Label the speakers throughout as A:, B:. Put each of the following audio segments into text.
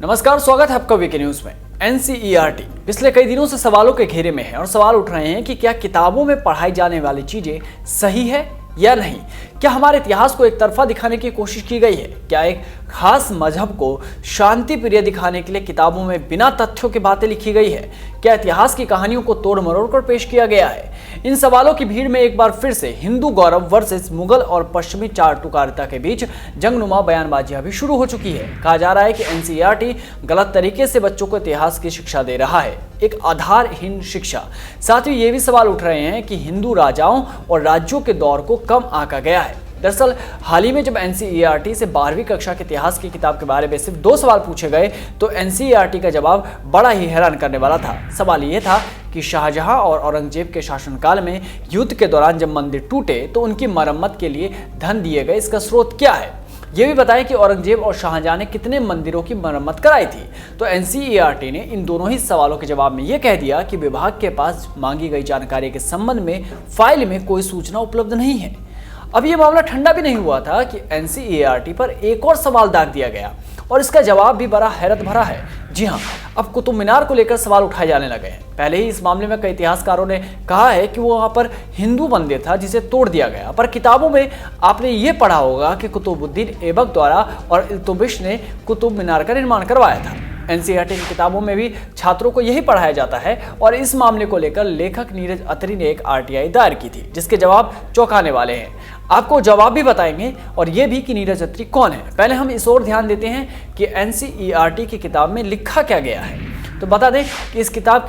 A: नमस्कार, स्वागत है आपका वीके न्यूज में। एनसीईआरटी पिछले कई दिनों से सवालों के घेरे में है और सवाल उठ रहे हैं कि क्या किताबों में पढ़ाई जाने वाली चीजें सही है या नहीं। क्या हमारे इतिहास को एक तरफा दिखाने की कोशिश की गई है? क्या एक खास मजहब को शांति प्रिय दिखाने के लिए किताबों में बिना तथ्यों की बातें लिखी गई है? क्या इतिहास की कहानियों को तोड़ मरोड़ कर पेश किया गया है? इन सवालों की भीड़ में एक बार फिर से हिंदू गौरव वर्सेस मुगल और पश्चिमी चाटुकारिता के बीच जंगनुमा बयानबाजियां भी शुरू हो चुकी है। कहा जा रहा है कि एनसीईआरटी गलत तरीके से बच्चों को इतिहास की शिक्षा दे रहा है, एक आधारहीन शिक्षा। साथ ही ये भी सवाल उठ रहे हैं कि हिंदू राजाओं और राज्यों के दौर को कम आंका गया है। दरअसल हाल ही में जब एनसीईआरटी से 12वीं कक्षा के इतिहास की किताब के बारे में सिर्फ 2 सवाल पूछे गए तो एनसीईआरटी का जवाब बड़ा ही हैरान करने वाला था। सवाल ये था कि शाहजहां और औरंगजेब के शासनकाल में युद्ध के दौरान जब मंदिर टूटे तो उनकी मरम्मत के लिए धन दिए गए, इसका स्रोत क्या है? ये भी बताएं कि औरंगजेब और शाहजहां ने कितने मंदिरों की मरम्मत कराई थी। तो एनसीईआरटी ने इन दोनों ही सवालों के जवाब में यह कह दिया कि विभाग के पास मांगी गई जानकारी के संबंध में फाइल में कोई सूचना उपलब्ध नहीं है। अब ये मामला ठंडा भी नहीं हुआ था कि एनसीईआरटी पर एक और सवाल दाग दिया गया और इसका जवाब भी बड़ा हैरत भरा है। जी हाँ, अब कुतुब मीनार को लेकर सवाल उठाए जाने लगे हैं। पहले ही इस मामले में कई इतिहासकारों ने कहा है कि वो वहां पर हिंदू मंदिर था जिसे तोड़ दिया गया, पर किताबों में आपने ये पढ़ा होगा कि कुतुबुद्दीन ऐबक द्वारा और इल्तुतमिश ने कुतुब मीनार का निर्माण करवाया था। एनसीईआरटी की किताबों में भी छात्रों को यही पढ़ाया जाता है और इस मामले को लेकर लेखक नीरज अत्री ने एक आरटीआई दायर की थी, जिसके जवाब चौंकाने वाले हैं। आपको जवाब भी बताएंगे और ये भी कि नीरज अत्री कौन है। पहले हम इस ओर ध्यान देते हैं कि एनसीईआरटी की किताब में लिखा क्या गया है। तो बता दें कि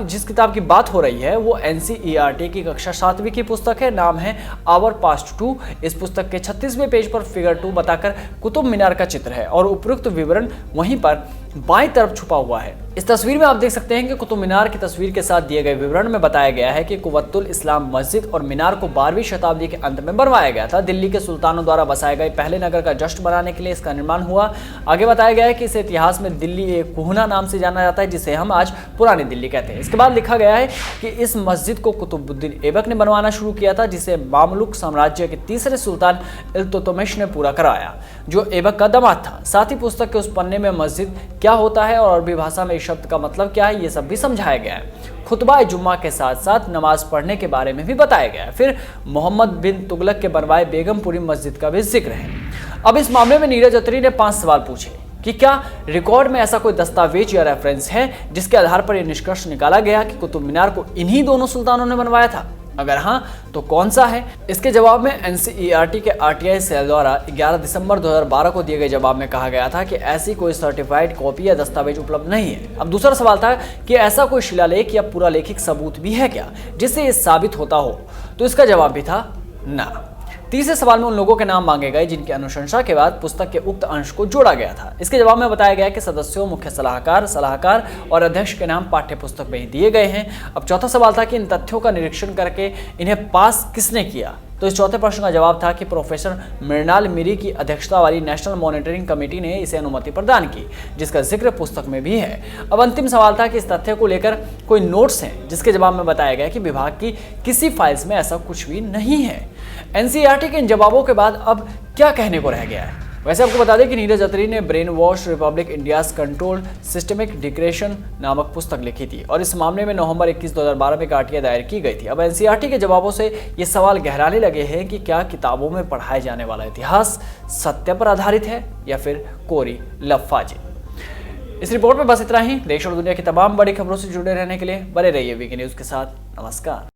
A: जिस किताब की बात हो रही है वो एनसीईआरटी की कक्षा 7वीं की पुस्तक है। नाम है आवर पास्ट 2। इस पुस्तक के 36वें पेज पर फिगर 2 बताकर कुतुब मीनार का चित्र है और उपयुक्त विवरण वहीं पर बाईं तरफ छुपा हुआ है। इस तस्वीर में आप देख सकते हैं कि कुतुब मीनार की तस्वीर के साथ दिए गए विवरण में बताया गया है कि कुव्वतुल इस्लाम मस्जिद और मीनार को 12वीं शताब्दी के अंत में बनवाया गया था। दिल्ली के सुल्तानों द्वारा बसाए गए पहले नगर का जश्न मनाने के लिए इसका निर्माण हुआ। आगे बताया गया है कि इसे इतिहास में दिल्ली एक कुहना नाम से जाना जाता है, जिसे हम आज पुरानी दिल्ली कहते हैं। इसके बाद लिखा गया है कि इस मस्जिद को कुतुबुद्दीन ऐबक ने बनवाना शुरू किया था, जिसे मामलुक साम्राज्य के तीसरे सुल्तान इल्तुतमिश ने पूरा कराया, जो ऐबक का दामाद था। साथ ही पुस्तक के उस पन्ने में मस्जिद क्या होता है और अरबी भाषा में इस शब्द का मतलब क्या है, ये सब भी समझाया गया है। खुतबा जुम्मा के साथ साथ नमाज पढ़ने के बारे में भी बताया गया है। फिर मोहम्मद बिन तुगलक के बनवाए बेगमपुरी मस्जिद का भी जिक्र है। अब इस मामले में नीरज अत्री ने 5 सवाल पूछे कि क्या रिकॉर्ड में ऐसा कोई दस्तावेज या रेफरेंस है जिसके आधार पर यह निष्कर्ष निकाला गया कि कुतुब मीनार को इन्हीं दोनों सुल्तानों ने बनवाया था? अगर हाँ तो कौन सा है? इसके जवाब में एनसीईआरटी के आरटीआई सेल द्वारा 11 दिसंबर 2012 को दिए गए जवाब में कहा गया था कि ऐसी कोई सर्टिफाइड कॉपी या दस्तावेज उपलब्ध नहीं है। अब दूसरा सवाल था कि ऐसा कोई शिलालेख या पुरालेखिक सबूत भी है क्या जिससे ये साबित होता हो? तो इसका जवाब भी था ना। तीसरे सवाल में उन लोगों के नाम मांगे गए जिनकी अनुशंसा के बाद पुस्तक के उक्त अंश को जोड़ा गया था। इसके जवाब में बताया गया कि सदस्यों, मुख्य सलाहकार और अध्यक्ष के नाम पाठ्य पुस्तक में ही दिए गए हैं। अब चौथा सवाल था कि इन तथ्यों का निरीक्षण करके इन्हें पास किसने किया? तो इस चौथे प्रश्न का जवाब था कि प्रोफेसर मृणाल मिरी की अध्यक्षता वाली नेशनल मॉनिटरिंग कमेटी ने इसे अनुमति प्रदान की, जिसका जिक्र पुस्तक में भी है। अब अंतिम सवाल था कि इस तथ्य को लेकर कोई नोट्स हैं, जिसके जवाब में बताया गया कि विभाग की किसी फाइल्स में ऐसा कुछ भी नहीं है। एनसीईआरटी के इन जवाबों के बाद अब क्या कहने को रह गया है? वैसे आपको बता दें कि नीरज अत्री ने brainwash republic India's control systemic decoration नामक पुस्तक लिखी थी और इस मामले में नवंबर 21, 2012 में आरटीआई दायर की गई थी। अब एनसीईआरटी के जवाबों से ये सवाल गहराने लगे हैं कि क्या किताबों में पढ़ाए जाने वाला इतिहास सत्य पर आधारित है या फिर कोरी लफाजी। इस रिपोर्ट में बस इतना ही। देश और दुनिया की तमाम बड़ी खबरों से जुड़े रहने के लिए बने रहिए वीके न्यूज के साथ। नमस्कार।